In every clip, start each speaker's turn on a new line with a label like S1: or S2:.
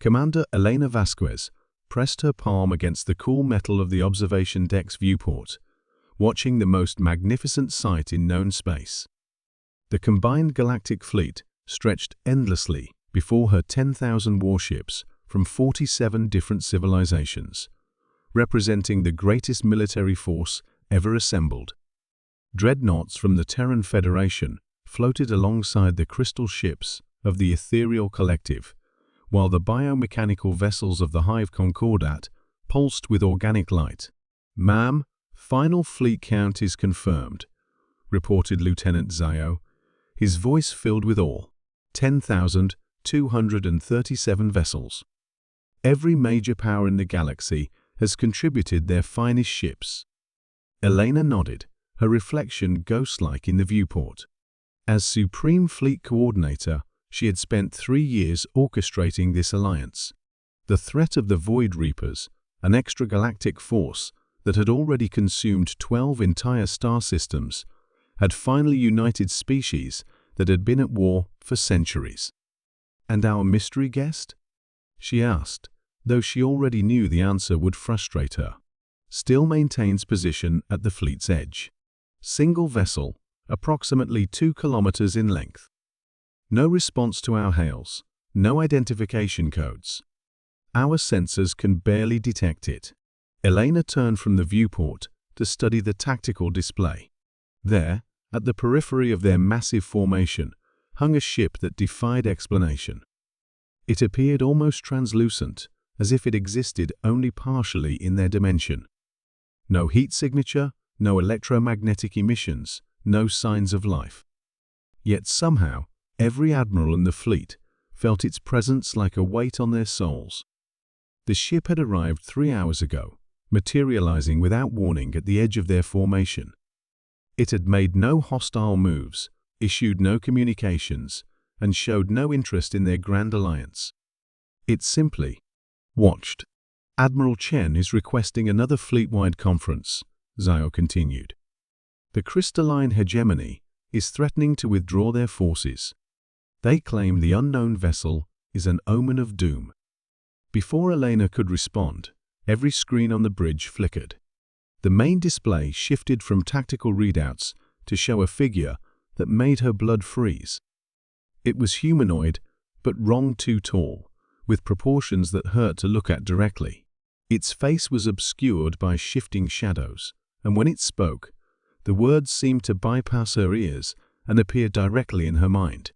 S1: Commander Elena Vasquez pressed her palm against the cool metal of the observation deck's viewport, watching the most magnificent sight in known space. The combined galactic fleet stretched endlessly before her 10,000 warships from 47 different civilizations, representing the greatest military force ever assembled. Dreadnoughts from the Terran Federation floated alongside the crystal ships of the Ethereal Collective, while the biomechanical vessels of the Hive Concordat pulsed with organic light. "Ma'am, final fleet count is confirmed," reported Lieutenant Zio, his voice filled with awe. 10,237 vessels. Every major power in the galaxy has contributed their finest ships. Elena nodded, her reflection ghost-like in the viewport. As Supreme Fleet Coordinator, she had spent 3 years orchestrating this alliance. The threat of the Void Reapers, an extragalactic force that had already consumed 12 entire star systems, had finally united species that had been at war for centuries. "And our mystery guest?" she asked, though she already knew the answer would frustrate her. "Still maintains position at the fleet's edge. Single vessel, approximately 2 kilometers in length. No response to our hails, no identification codes. Our sensors can barely detect it." Elena turned from the viewport to study the tactical display. There, at the periphery of their massive formation, hung a ship that defied explanation. It appeared almost translucent, as if it existed only partially in their dimension. No heat signature, no electromagnetic emissions, no signs of life. Yet somehow, every admiral in the fleet felt its presence like a weight on their souls. The ship had arrived 3 hours ago, materializing without warning at the edge of their formation. It had made no hostile moves, issued no communications, and showed no interest in their grand alliance. It simply watched. "Admiral Chen is requesting another fleet-wide conference," Zio continued. "The crystalline hegemony is threatening to withdraw their forces. They claim the unknown vessel is an omen of doom." Before Elena could respond, every screen on the bridge flickered. The main display shifted from tactical readouts to show a figure that made her blood freeze. It was humanoid, but wrong too tall, with proportions that hurt to look at directly. Its face was obscured by shifting shadows, and when it spoke, the words seemed to bypass her ears and appear directly in her mind.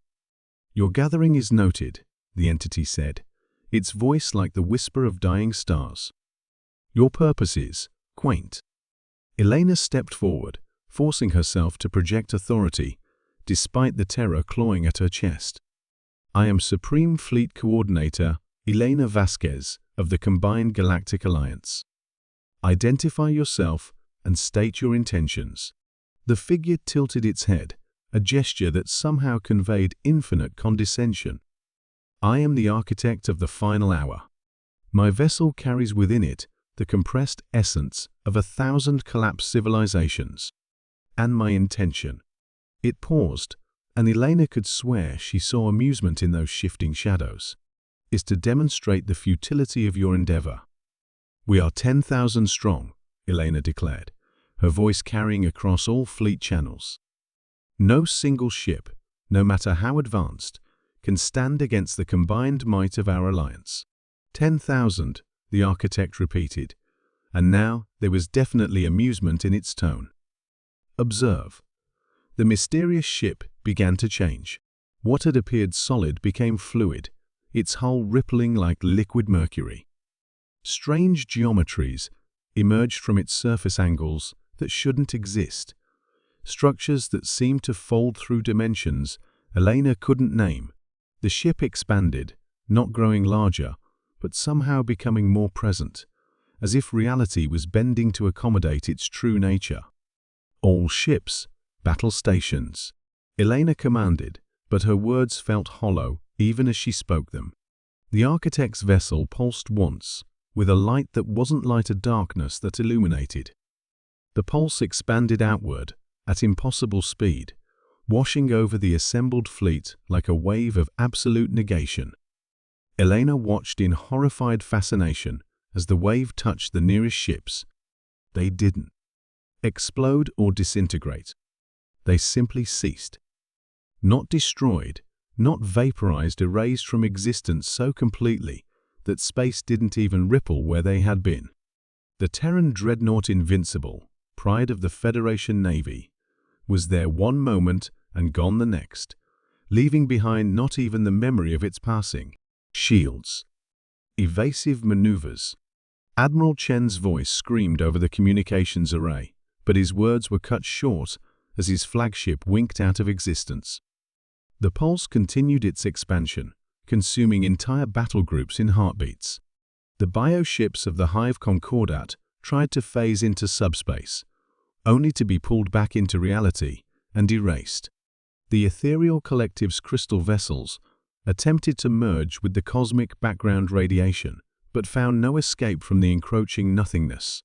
S1: "Your gathering is noted," the entity said, its voice like the whisper of dying stars. "Your purpose is quaint." Elena stepped forward, forcing herself to project authority, despite the terror clawing at her chest. "I am Supreme Fleet Coordinator Elena Vasquez of the Combined Galactic Alliance. Identify yourself and state your intentions." The figure tilted its head, a gesture that somehow conveyed infinite condescension. "I am the architect of the final hour. My vessel carries within it the compressed essence of 1,000 collapsed civilizations. And my intention." It paused, and Elena could swear she saw amusement in those shifting shadows. "Is to demonstrate the futility of your endeavor." "We are 10,000 strong," Elena declared, her voice carrying across all fleet channels. "No single ship, no matter how advanced, can stand against the combined might of our alliance." 10,000, the architect repeated, and now there was definitely amusement in its tone. "Observe." The mysterious ship began to change. What had appeared solid became fluid, its hull rippling like liquid mercury. Strange geometries emerged from its surface angles that shouldn't exist. Structures that seemed to fold through dimensions Elena couldn't name. The ship expanded, not growing larger, but somehow becoming more present, as if reality was bending to accommodate its true nature. "All ships, battle stations," Elena commanded, but her words felt hollow even as she spoke them. The architect's vessel pulsed once, with a light that wasn't like a darkness that illuminated. The pulse expanded outward, at impossible speed, washing over the assembled fleet like a wave of absolute negation. Elena watched in horrified fascination as the wave touched the nearest ships. They didn't explode or disintegrate. They simply ceased. Not destroyed, not vaporized, erased from existence so completely that space didn't even ripple where they had been. The Terran dreadnought Invincible, pride of the Federation Navy, was there one moment and gone the next, leaving behind not even the memory of its passing. Shields. Evasive maneuvers. Admiral Chen's voice screamed over the communications array, but his words were cut short as his flagship winked out of existence. The pulse continued its expansion, consuming entire battle groups in heartbeats. The bioships of the Hive Concordat tried to phase into subspace, only to be pulled back into reality and erased. The ethereal collective's crystal vessels attempted to merge with the cosmic background radiation, but found no escape from the encroaching nothingness.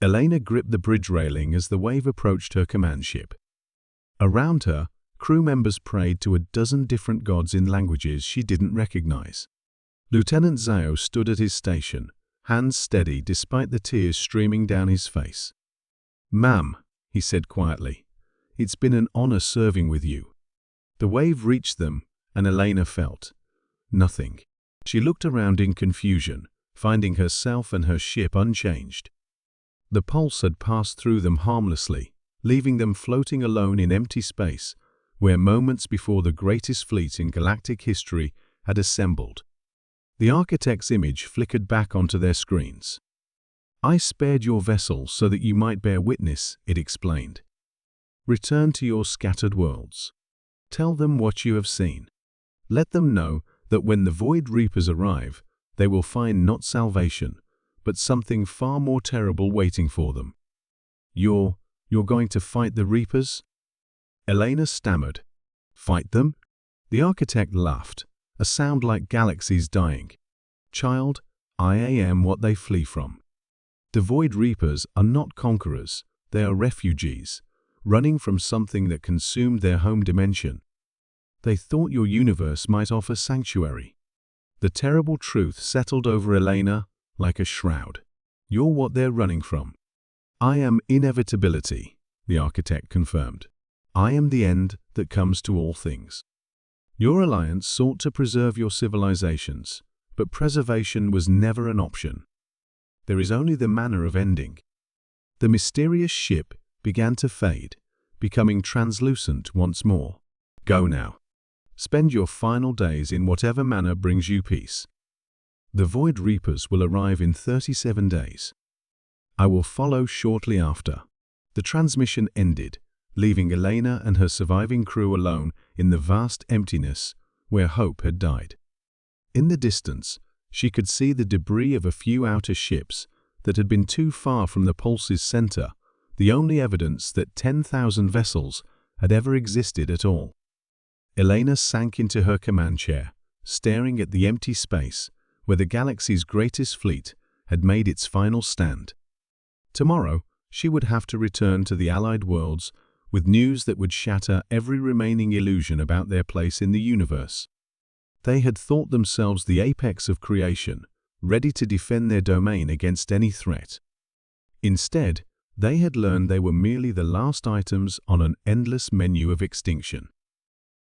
S1: Elena gripped the bridge railing as the wave approached her command ship. Around her, crew members prayed to a dozen different gods in languages she didn't recognize. Lieutenant Zhao stood at his station, hands steady despite the tears streaming down his face. "Ma'am," he said quietly, "it's been an honor serving with you." The wave reached them, and Elena felt nothing. She looked around in confusion, finding herself and her ship unchanged. The pulse had passed through them harmlessly, leaving them floating alone in empty space, where moments before the greatest fleet in galactic history had assembled. The architect's image flickered back onto their screens. "I spared your vessel so that you might bear witness," it explained. "Return to your scattered worlds. Tell them what you have seen. Let them know that when the Void Reapers arrive, they will find not salvation, but something far more terrible waiting for them." You're going to fight the Reapers?" Elena stammered. "Fight them?" The architect laughed, a sound like galaxies dying. "Child, I am what they flee from. The Void Reapers are not conquerors, they are refugees, running from something that consumed their home dimension. They thought your universe might offer sanctuary." The terrible truth settled over Elena like a shroud. "You're what they're running from." "I am inevitability," the architect confirmed. "I am the end that comes to all things. Your alliance sought to preserve your civilizations, but preservation was never an option. There is only the manner of ending." The mysterious ship began to fade, becoming translucent once more. "Go now. Spend your final days in whatever manner brings you peace. The Void Reapers will arrive in 37 days. I will follow shortly after." The transmission ended, leaving Elena and her surviving crew alone in the vast emptiness where hope had died. In the distance, she could see the debris of a few outer ships that had been too far from the pulse's center, the only evidence that 10,000 vessels had ever existed at all. Elena sank into her command chair, staring at the empty space where the galaxy's greatest fleet had made its final stand. Tomorrow, she would have to return to the Allied worlds with news that would shatter every remaining illusion about their place in the universe. They had thought themselves the apex of creation, ready to defend their domain against any threat. Instead, they had learned they were merely the last items on an endless menu of extinction.